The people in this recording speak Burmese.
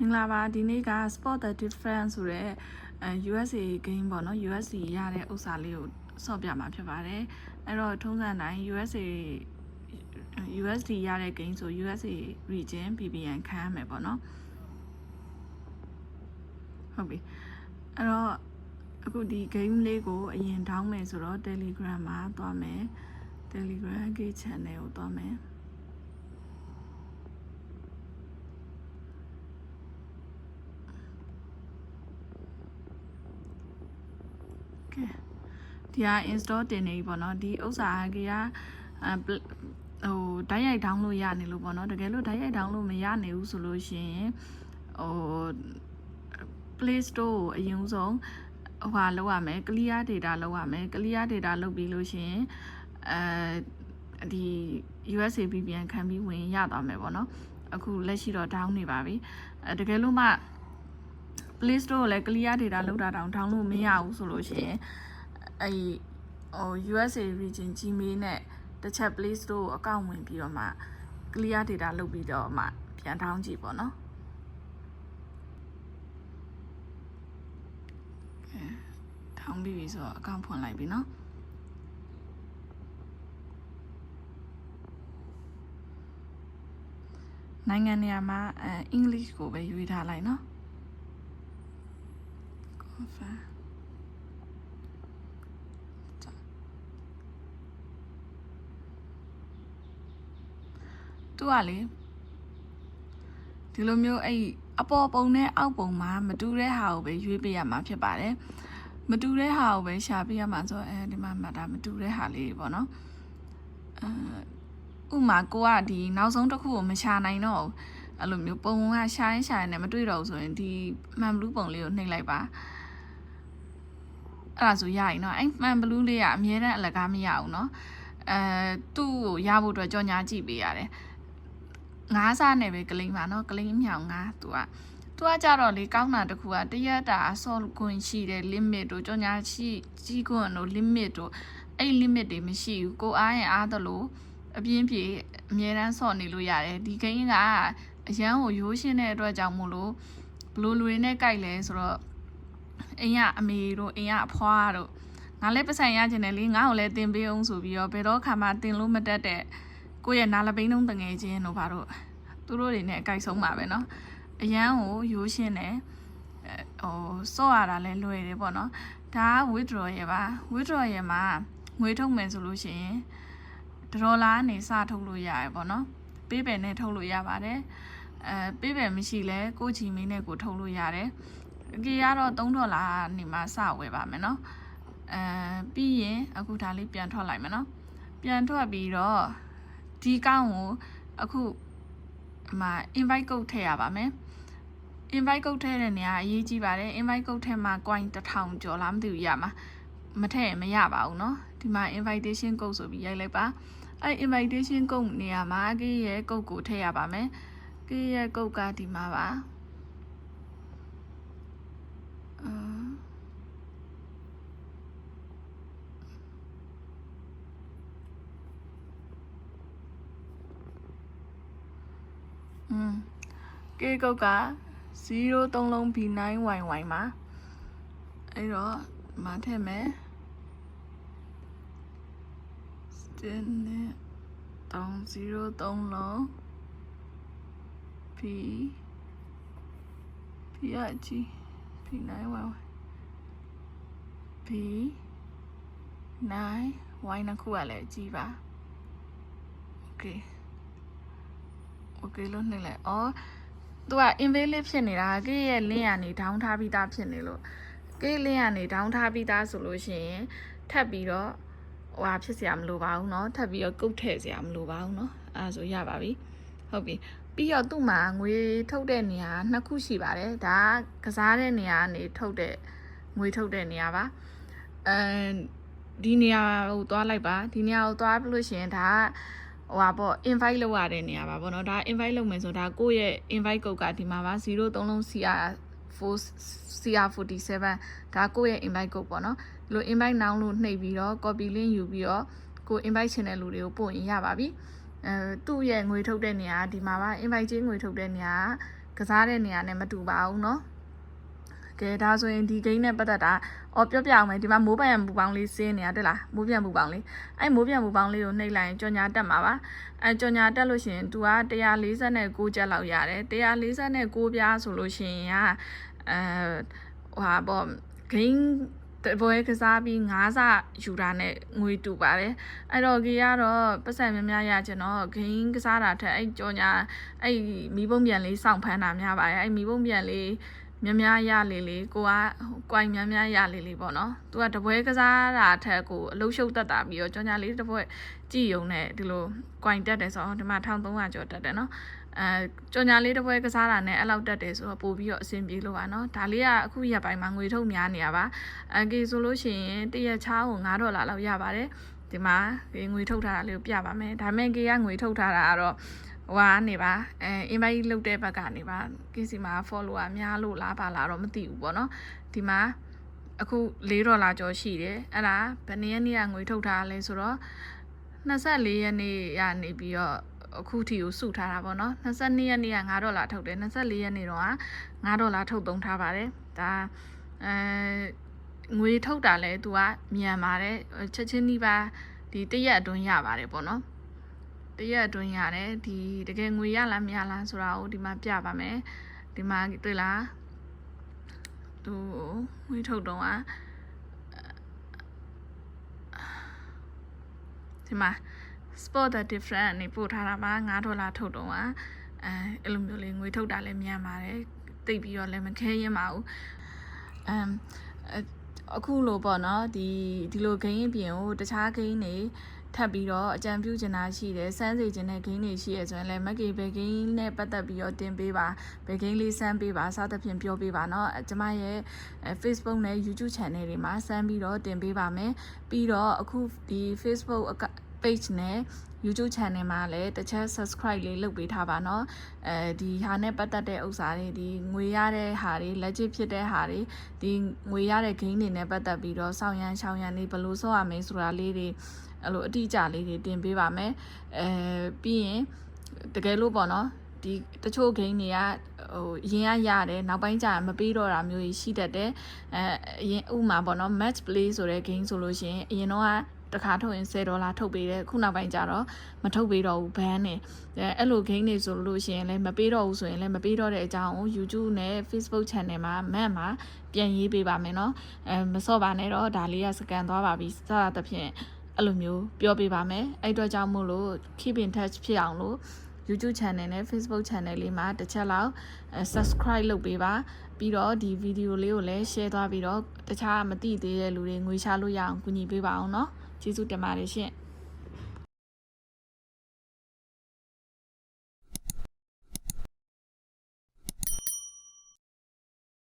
မင်္ဂလာပါဒီနေ့က Spot the Difference ဆိုတဲ့USA game ပေါ့နော် USD ရတဲ့ဥစ္စာလေးကိုဆော့ပြမှာဖြစ်ပါတယ်အဲ့တော့ထုံးစံတိုင်း USD ရတဲ့ game ဆို USA region BBN ခံရမယ်ပေါ့နော်ဟုတ်ပြီအဲ့တော့အခုဒီ game လေးကိုအရင်တောင်းမယ်ဆိုတော့ Telegram မှာသွားမယ် Telegram gate channel ကိုသွားမယ်ဒီက install တင်နေပြီပေါ့နော်ဒီဥစ္စာကဟိုဓာတ်ရိုက် download ရနေလို့ပေါ့နော်တကယ်လို့ဓာတ်ရိုက် download မရနေဘူးဆိုလို့ရှိရင်ဟို Play Store ကိုအရင်ဆုံးဟိုလောက်ရမယ် clear data လောက်ရမယ် clear data လောက်ပြီးလို့ရှိရင်ဒီ USA VPN ခံပြီးဝင်ရသွားမယ်ပေါ့နော်အခုလက်ရှိတော့ down နေပါပြီတကယ်လို့မှ Play Store ကိုလည်း clear data လောက်တာတောင် download မရဘူးဆိုလို့ရှိရင်USA region Gmail နဲ့တစ်ချက် Play Store ကိုအကောင့်ဝင်ပြီးတော့မှ clear data လုပ်ပြီးတော့မှပြန်ထောင်းကြည့်ပေါ့နော်ထောင်းပြီးပြီဆိုတော့အကောင့်ဖွင့်လိုက်ပြီနော်နိုင်ငံနေရာမှာEnglish ကိုပဲရွေးထားလိုက်နော် confirmသူကလေဒီလိုမျိုးအဲ့အပေါ်ပုံနဲ့အောက်ပုံမှာမတူတဲ့ဟာကိုပဲရွေးပေးရမှာဖြစ်ပါတယ်မတူတဲ့ဟာကိုပဲရှာပေးရမှာဆိုဒီမှာမှဒါမတူတဲ့ဟာလေးပေါ့နော်ဥမာကိုကဒီနောက်ဆုံးတစ်ခုကိုမရှာနိုင်တော့အဲ့လိုမျိုးပုံကရှာရင်နဲ့မတွေ့တော့ဘူးဆိုရင်ဒီမှန်ဘလူးပုံလေးကိုနှိပ်လိုက်ပါအဲ့ဒါဆိုရရင်เนาะအဲ့မှန်ဘလူးလေးကအမြဲတမ်းအလကားမရဘူးเนาะသူ့ကိုရဖို့အတွက်ကြော်ညာကြည့်ပေးရတယ်9စားနဲ့ပဲကလိမ့်ပါเนาะကလိမ့်မြောင်9သူကကြတော့လေကောင်းတာတခုကတရက်တာဆော့ခွင့်ရှိတဲ့ limit တို့ကြော်ညာရှိကြီးခွင့်တို့ limit တို့အဲ့ limit တွေမရှိဘူးကိုအားရင်အားသလိုအပြင်းပြေအမြဲတမ်းဆော့နေလို့ရတယ်ဒီကိန်းကအရန်ကိုရိုးရှင်းတဲ့အတွက်ကြောင့်မို့လို့ဘလိုလွေနဲ့ကြိုက်လဲဆိုတော့အိမ်ကအမေတို့အိမ်ကအဖွားတို့ငါလည်းပဆိုင်ရခြင်းနဲ့လေငါ့ကိုလည်းတင်ပေးအောင်ဆိုပြီးတော့ဘယ်တော့ခါမှတင်လို့မတတ်တဲ့ကိုယ့်ရဲ့နာလပိန်းလုံးတငယ်ချင်းတို့ဘာတို့သူတို့တွေနဲ့အကြိုက်ဆုံးပါပဲเนาะအရန်ကိုရိုးရှင်းတယ်စော့ရတာလည်းလွယ်တယ်ပေါ့နော်ဒါက withdraw ရပါ withdraw ရမှာငွေထုတ်မယ်ဆိုလို့ရှိရင်$ကနေစထုတ်လို့ရတယ်ပေါ့နော်ပေးပယ်နဲ့ထုတ်လို့ရပါတယ်ပေးပယ်မရှိလဲကိုချီမင်းနဲ့ကိုထုတ်လို့ရတယ်အကြီးကတော့$နေမှစဝယ်ပါမယ်နော်ပြီးရင်အခုဒါလေးပြန်ထွက်လိုက်မယ်နော်ပြန်ထွက်ပြီးတော့ဒီကောင်းကိုအခုinvite code ထည့်ရပါမယ် invite code ထည့်တဲ့နေရာအရေးကြီးပါတယ် invite code ထဲမှာ coin 1000ကျော်လားမသိဘူးရမှာမထည့်ရင်မရပါဘူးเนาะဒီမှာ invitation code ဆိုပြီးရိုက်လိုက်ပါအဲ့ invitation code နေရာမှာကိရဲ့ code ကိုထည့်ရပါမယ်ကိရဲ့ code ကဒီမှာပါကေကုတ်က03 B9YY မှာအဲ့တော့မထည့်မယ်303လုံး B ရကြီး B9YY B9Y နှစ်ခုကလည်းကြည့်ပါ Okay လို့နှိပ်လိုက်သူက invalid ဖြစ်နေတာကိရဲ့ link ကနေ down ထားပြီးသားဖြစ်နေလို့ကိ link ကနေ down ထားပြီးသားဆိုလို့ရှိရင်ထပ်ပြီးတော့ဖြစ်စရာမလိုပါဘူးเนาะထပ်ပြီးတော့ကုတ်ထည့်စရာမလိုပါဘူးเนาะအဲဒါဆိုရပါပြီဟုတ်ပြီပြီးတော့သူ့မှာငွေထုတ်တဲ့နေရာနှစ်ခုရှိပါတယ်ဒါကစားတဲ့နေရာကနေထုတ်တဲ့ငွေထုတ်တဲ့နေရာပါဒီနေရာကိုသွားလိုက်ပါဒီနေရာကိုသွားလို့ရှိရင်ဒါပေါ့ invite လုပ်ရတဲ့နေရာပါပေါ့နော်ဒါ invite လုပ်မယ်ဆိုဒါကိုယ့်ရဲ့ invite code ကဒီမှာပါCR47 ဒါကိုယ့်ရဲ့ invite code ပေါ့နော်ဒီလို invite now လို့နှိပ်ပြီးတော့ copy link ယူပြီးတော့ကို invite ချင်တဲ့လူတွေကိုပို့ရင်ရပါပြီသူ့ရဲ့ငွေထုတ်တဲ့နေရာဒီမှာပါ invite ချင်းငွေထုတ်တဲ့နေရာက ကစားတဲ့နေရာနဲ့မတူပါဘူးเนาะကဲဒါဆိုရင်ဒီ game နဲ့ပတ်သက်တာပြောပြအောင်မယ်ဒီမှာမိုးပန်ပူပေါင်းလေးစင်းနေတာတွေ့လားမိုးပြန်ပူပေါင်းလေးအဲ့မိုးပြန်ပူပေါင်းလေးကိုနှိပ်လိုက်ရင်ကြော်ညာတက်မှာပါအဲ့ကြော်ညာတက်လို့ရှိရင် तू က149ကျက်လောက်ရတယ်149ပြားဆိုလို့ရှိရင်ဟာပေါ့ game တပွဲကစားပြီး9ဆယူတာနဲ့ငွေတူပါတယ်အဲ့တော့ကြီးကတော့ပတ်စံများများရချင်တော့ဂိမ်းကစားတာထက်အဲ့ကြော်ညာအဲ့မီးပုံပြန်လေးစောင့်ဖမ်းတာများပါတယ်အဲ့မီးပုံပြန်လေးများများရလေကိုကကွိုင်များများရလေပေါ့နော်သူကတပွဲကစားတာထက်ကိုအလုံးရှုပ်တက်တာပြီးတော့ကြော်ညာလေးတပွဲကြည့်ရုံနဲ့ဒီလိုကွိုင်တက်တယ်ဆိုတော့ဒီမှာ1300ကျော်တက်တယ်နော်ကြော်ညာလေးတစ်ပွဲကစားတာနဲ့အဲ့လောက်တက်တယ်ဆိုတော့ပို့ပြီးတော့အဆင်ပြေလို့ပါနော်ဒါလေးကအခုရက်ပိုင်းမှာငွေထုတ်များနေရပါကေဆိုလို့ရှိရင်တရက်ချားကို$5လောက်ရပါတယ်ဒီမှာငွေထုတ်ထားတာလေးကိုပြပါမယ်ဒါမဲ့ကေကငွေထုတ်ထားတာကတော့ဟွာနေပါinvite လုပ်တဲ့ဘက်ကနေပါကေစီမှာ follower များလို့လားပါလားတော့မသိဘူးပေါ့နော်ဒီမှာအခု$4ကျော်ရှိတယ်အဲ့ဒါဘယ်နေ့ကငွေထုတ်ထားလဲဆိုတော့24ရက်နေ့ရနေပြီးတော့အခုထီကိုစုထားတာပေါ့နော်22ရက်နေ့က$5ထုတ်တယ်24ရက်နေ့တော့$5ထုတ်သုံးထားပါတယ်ဒါငွေထုတ်တာလဲသူကမြန်ပါတယ်ချက်ချင်းနှီးပါဒီတရက်အတွင်းရပါတယ်ပေါ့နော်တရက်အတွင်းရတယ်ဒီတကယ်ငွေရလားမရလားဆိုတာကိုဒီမှာပြပါမယ်ဒီမှာတွေ့လားသူငွေထုတ်တော့ဒီမှာspot the different နေပို့ထားတာပါ$5ထုတ်တော့အဲ့လိုမျိုးလေးငွေထုတ်တာလည်းမြန်ပါတယ်တိတ်ပြီးတော့လည်းမခဲရင်ပါဘူးအခုလိုပေါ့နော်ဒီလိုဂိမ်းအပြင်ကိုတခြားဂိမ်းတွေထပ်ပြီးတော့အကြံပြုချင်တာရှိတယ်စမ်းစေချင်တဲ့ဂိမ်းတွေရှိရဆိုရင်လည်းမကေဘယ်ဂိမ်းနဲ့ပတ်သက်ပြီးတော့တင်ပေးပါဘယ်ဂိမ်းလေးစမ်းပေးပါစသဖြင့်ပြောပေးပါเนาะကျွန်မရဲ့ Facebook နဲ့ YouTube channel တွေမှာစမ်းပြီးတော့တင်ပေးပါမယ်ပြီးတော့အခုဒီ Facebook page နဲ့ YouTube channel မှာလည်းတစ်ချက် subscribe လေးလုပ်ပေးထားပါเนาะဒီဟာနဲ့ပတ်သက်တဲ့ဥစ္စာတွေဒီငွေရတဲ့ဟာတွေလက်ကျဖြစ်တဲ့ဟာတွေဒီငွေရတဲ့ gain တွေနဲ့ပတ်သက်ပြီးတော့စောင့်ရန်ရှောင်ရန်တွေဘယ်လိုစောရမလဲဆိုတာလေးတွေအဲ့လိုအတိအကျလေးတွေတင်ပေးပါမယ်ပြီးရင်တကယ်လို့ပေါ့နော်ဒီတချို့ gain တွေကအရင်ကရတယ်နောက်ပိုင်းကျရင်မပေးတော့တာမျိုးကြီးရှိတတ်တယ်အရင်ဥမာပေါ့နော် match play ဆိုတဲ့ gain ဆိုလို့ရှိရင်အရင်တော့တခါထုတ်ရင်$10ထုတ်ပေးတယ်ခုနောက်ပိုင်းကျတော့မထုတ်ပေးတော့ဘူးဘန်းနေအဲ့လို gain တွေဆိုလို့ရှိရင်လည်းမပေးတော့ဘူးဆိုရင်လည်းမပေးတော့တဲ့အကြောင်းကို YouTube နဲ့ Facebook channel မှာမှာပြန်ရေးပေးပါမယ်เนาะမစော့ပါနဲ့တော့ဒါလေးကစကန်သွားပါပြီစတာတစ်ဖြင့်အဲ့လိုမျိုးပြောပေးပါမယ်အဲ့အတွက်ကြောင့်မို့လို့ keep in touch ဖြစ်အောင်လို့ YouTube channel နဲ့ Facebook channel လေးမှာတစ်ချက်လောက် subscribe လုပ်ပေးပါပြီးတော့ဒီဗီဒီယိုလေးကိုလည်း share သွားပြီးတော့တခြားမသိသေးတဲ့လူတွေငွေရှာလို့ရအောင်ကူညီပေးပါအောင်เนาะကျေးဇူးတင်ပါတယ်ရှင်